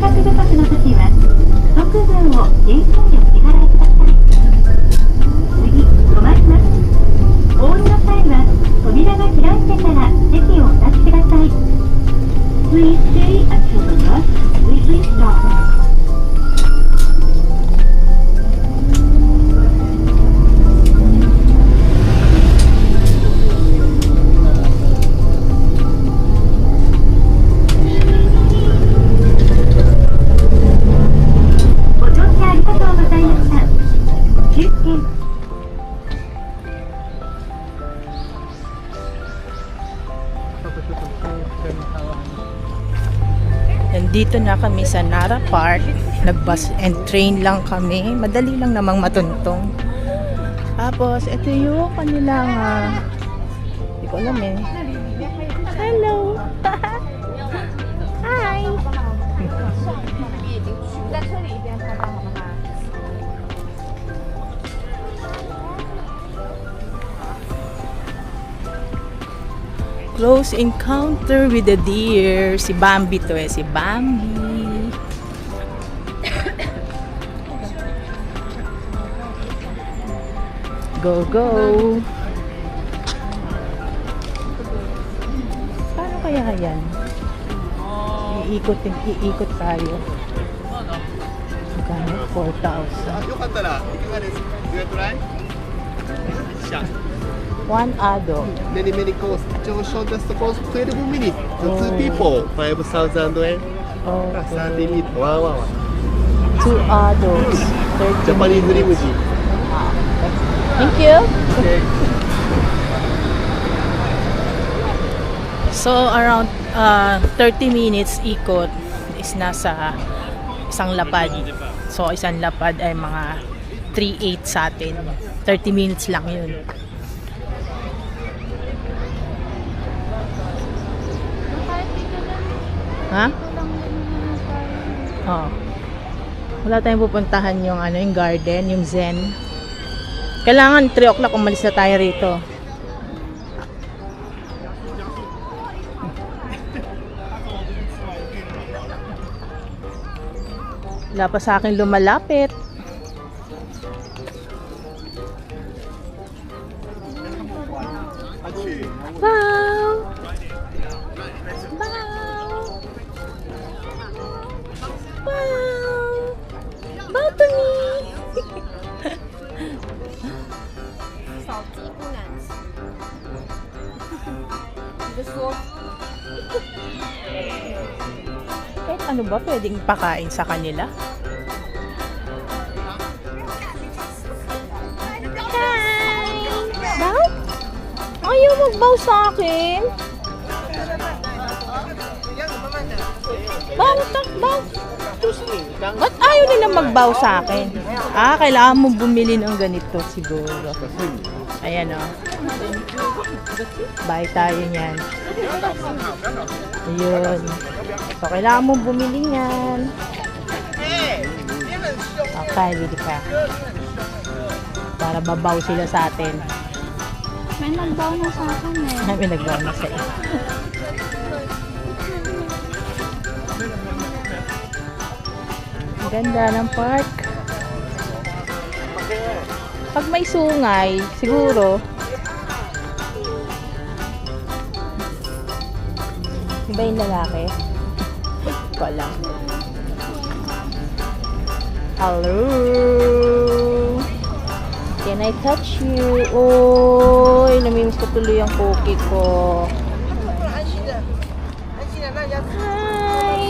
覚不足の時は即分を現金でお支払いください。次、止まります。お降りの際は扉が開いてから席をお立ちください。Please stay until the bus completely stops. ご乗車ありがとうございました。終点。Nandito na kami sa Nara Park. Nag-bus and train lang kami. Madali lang namang matuntong. Tapos, ito yung kanilang hindi ko alam eh. Hello! Hi! Close encounter with the deer. Si Bambi to eh. Si Bambi. Go, go. Paano kaya yan? Iikot tayo. Magkano? 4,000. よかったらいかがですか。Do you try? One adult. Many many course. Shortest course 12 minutes. The two people 5,000 yen. Okay. 30 minutes. Wow wow. Two adults. 30 Japanese minutes. limousine. Thank you. Okay. So around 30 minutes ikot is nasa isang lapad. So isang lapad ay mga 3.8 sa atin. 30 minutes lang yun. Ha? Oh. Wala tayong pupuntahan yung yung garden, yung Zen. Kailangan 3 o'clock umalis na tayo rito. Wala pa sa akin lumalapit. Wow! Wow! Botany! 少鸡不难吃。你就说 Kahit ano ba pwedeng pakain sa kanila? Hi! Bow? Ayaw magbow sa akin? Bow, bow! Ba't ayaw nila magbow sa akin? Kailangan mo bumili ng ganito siguro. Ayan o. Buy tayo niyan. Ayun. So, kailangan mo bumili niyan. Okay, bili ka. Para babaw sila sa atin. May nagbaw na sa akin eh. May nagbaw na sa iyo. Ang ganda ng park. Pag may sungay, siguro iba yung lalaki. Ko lang. Hello. Can I touch you? Oy, namimiss ko tuloy ang cookie ko. Hi.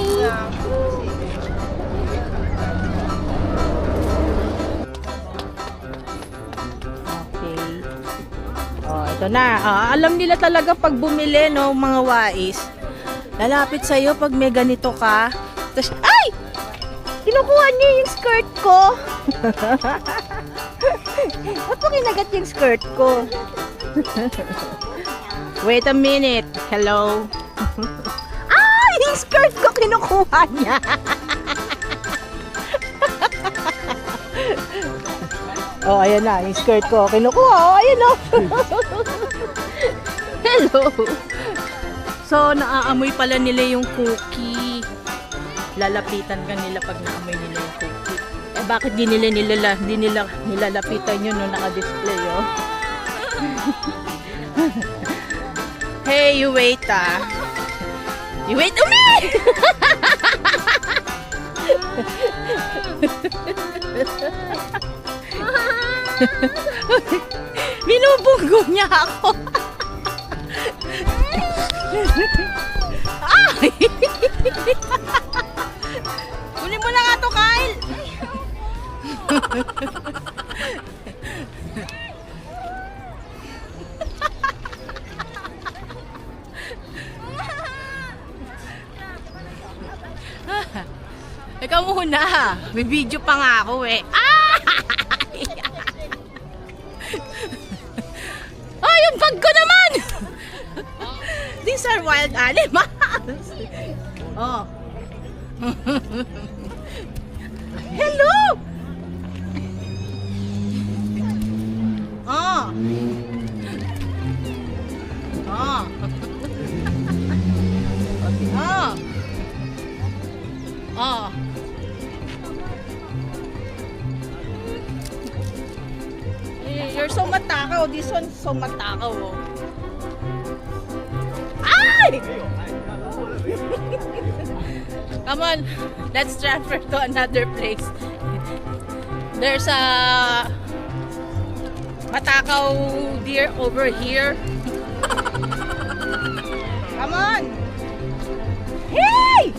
Okay. Oh, ito na. Alam nila talaga pag bumili no, mga wais. Lalapit sa'yo pag may ganito ka. Tapos, ay! Kinukuha niya yung skirt ko. Ba't mo kinagat yung skirt ko? Wait a minute. Hello? Ay! Yung skirt ko kinukuha niya. Oh, ayan na. Yung skirt ko kinukuha. Oh, ayan o. Hello. So, naaamoy pala nila yung cookie. lalapitan ka nila pag naamoy nila yung cookie. Eh bakit di nila nilalapitan yun nung naka-display, oh? Hey, you wait, ah. You wait, umi! Binubunggo niya ako. Ay! Kunin mo na nga to, Kyle! Ikaw muna. May video pa nga ako eh. Ah! Oh, yung bag ko naman! These are wild animals. Oh. Hello! Oh. Oh. Oh. Oh. You're so matakaw. This one's so matakaw. Oh. Ay! Come on. Let's transfer to another place. There's a matakaw deer over here. Come on. Hey!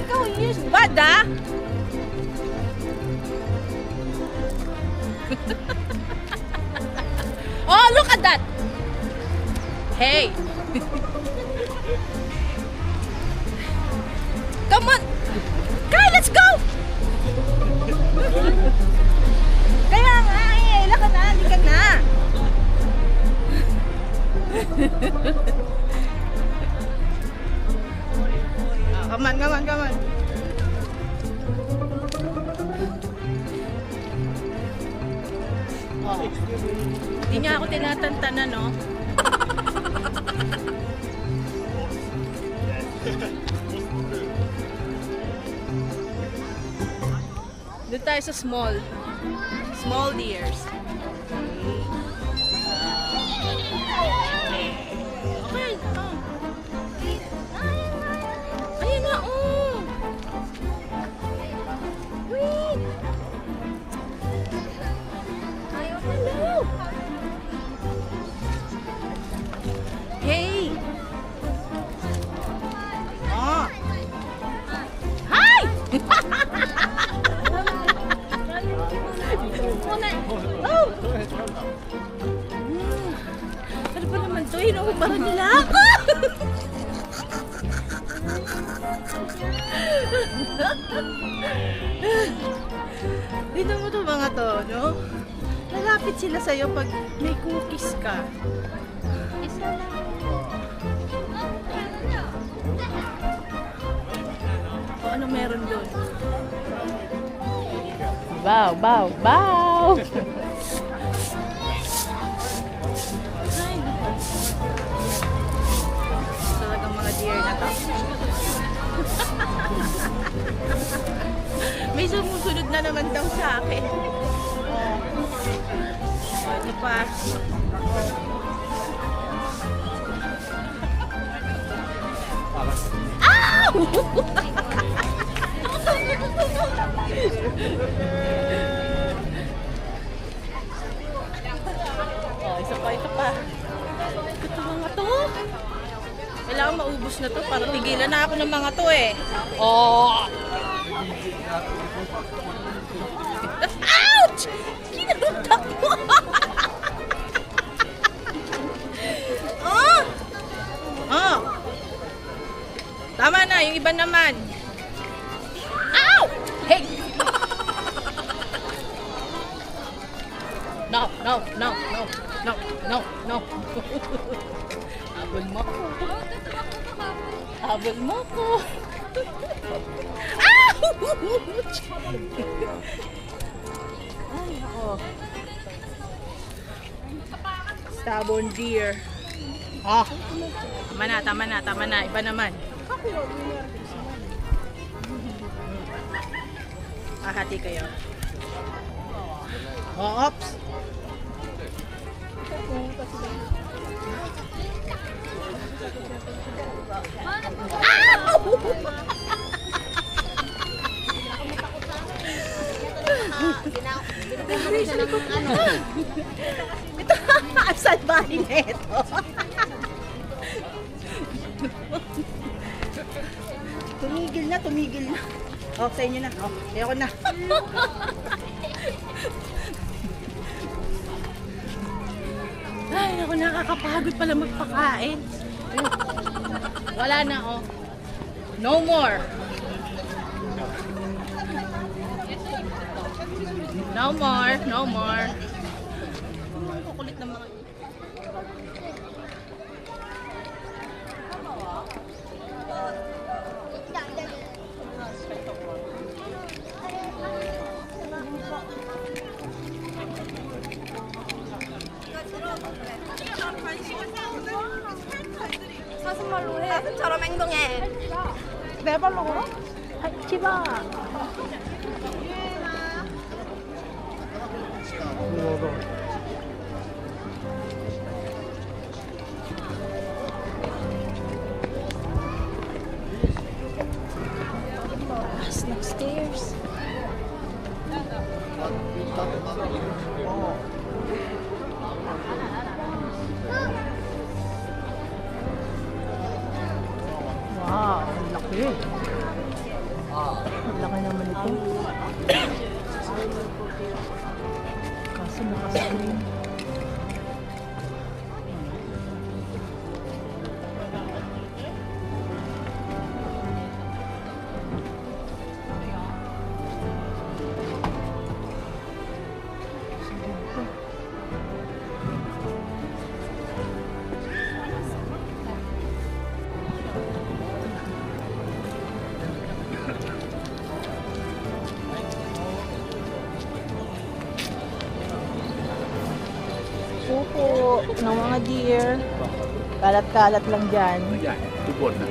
Ikaw, use bad, ah? Oh, look at that! Hey! Come on! Kyle, let's go! Kaya nga eh, ilan ka na, hindi ka na. Come on, come on, come on. Oh. Hindi niya ako tinatantanan, no? Doon tayo sa small deers. Okay. Oh. Ayan na, oh. Wait. Hello. Hey. Oh. Hi. Oh. Ano ba naman to? Inuubaran nila ako. Dito mo to mga to, no? Lalapit sila sa'yo pag may cookies ka. O ano meron doon? Bow, bow, bow! Ay, talagang mga deer na to. May sumusunod na naman daw sa akin. Ito pa. Ow! Oh, isa pa, ito pa. Ito mga to. Kailangan maubos na to para tigilan na ako ng mga to eh. Oh! Ouch! Kinuntak mo! Oh! Oh! Tama na, yung iba naman. Ow! Hey! No, no, no, no, no, no, no. Habol mo ko. Habol mo ko. Ouch! Ay, ako. Stubborn deer. Oh. Tama na, tama na, tama na. Iba naman. Hati kayo. Oh, oops. Ito, ang salbahe na ito. Tumigil na, tumigil na. Oh, sa inyo na. Oh, ayoko na. Ay, naku, nakakapagod pala magpakain. Wala na, oh. No more. No more, no more. Ang kukulit ng mga... 사슴말로 해. 사슴처럼 행동해. 네 발로 걸어? 치바. Snack stairs. Wow, ang laki. Ang laki naman ito. Kaso nakasalim. Pupo ng mga deer. Kalat-kalat lang dyan. ทุกคนนะ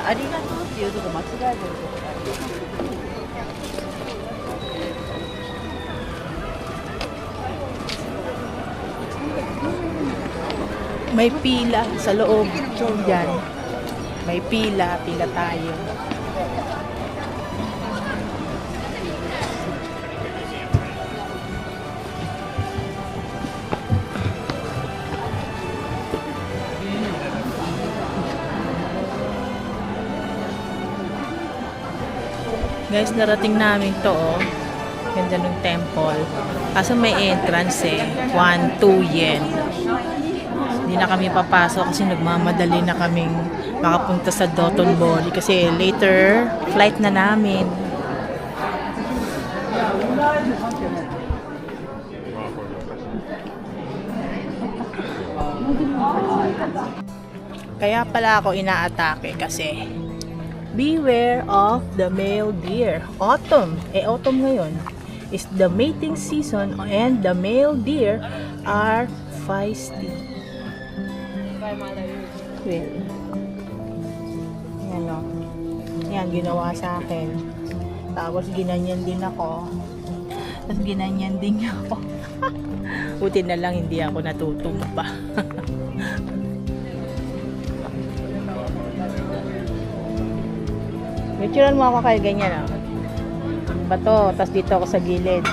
ありがとうっていうとこ間違えてるとこがある。May pila sa loob. Diyan. May pila tayo. Guys, narating namin to, oh. Ganda ng temple. Kaso may entrance eh. 1-2 yen. Hindi na kami papasok kasi nagmamadali na kaming makapunta sa Dotonbori kasi later flight na namin. Kaya pala ako inaatake kasi beware of the male deer. Autumn. Autumn ngayon is the mating season and the male deer are feisty. Well, yan o. Yan, ginawa sa akin. Tapos ginanyan din ako. Tapos ginanyan din niya ako. Buti na lang hindi ako natutumba. Picturean mo ako kayo ganyan ah. Bato, tas dito ako sa gilid.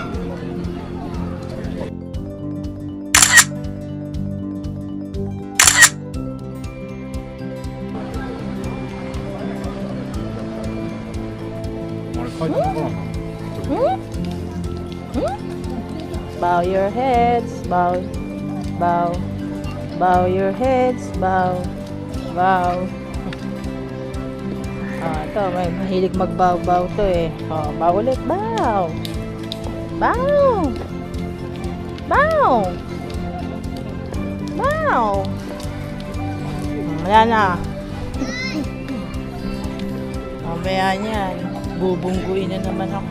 Bow your heads, bow, bow, bow your heads, bow, bow. Ito, may mahilig magbaw-baw to eh. Bow ulit, bow. Bow. Bow. Bow. Mamaya na. Mamaya niyan. Bubungguin na naman ako.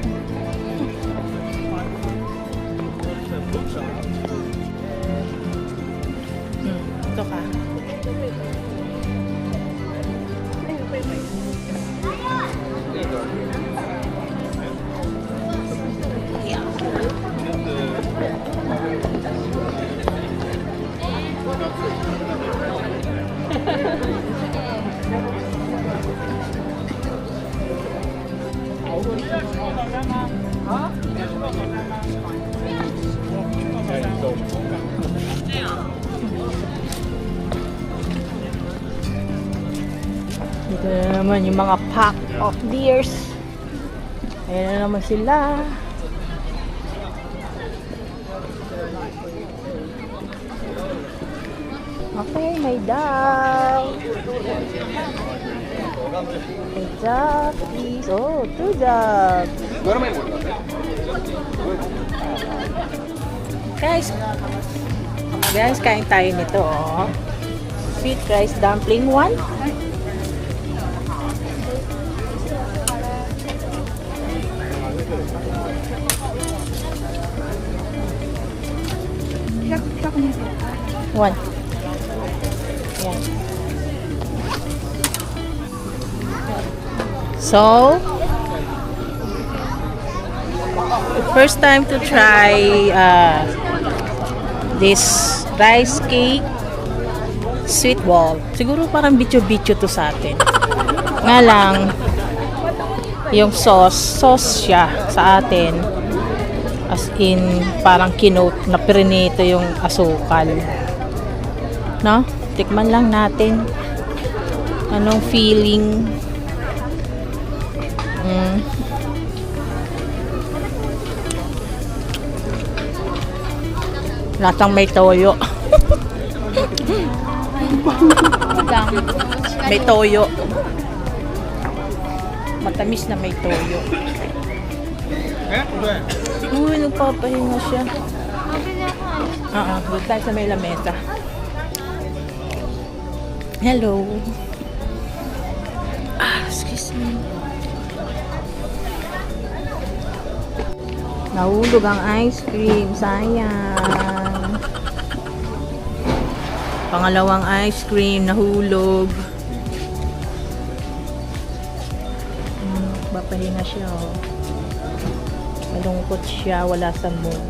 Ito ka. Dito na naman yung mga pack of deers. Ayan na naman sila. Okay, may dog. May dog, please. Oh, 2 dogs. Guys, kain tayo nito, oh. Sweet rice dumpling 1. One. Yan. So, first time to try this rice cake sweet ball. Siguro parang bicho-bicho to sa atin. Nga lang, yung sauce siya sa atin. As in, parang kinote na prinito yung asukal. No? Tikman lang natin. Anong feeling? Lasang may toyo. May toyo. Matamis na may toyo. Uy, nagpapahinga siya. Doon tayo sa may lamesa. Hello. Excuse me. Nahulog ang ice cream. Sayang. Pangalawang ice cream. Nahulog. Papahinga siya, oh. Malungkot siya, wala sa mood.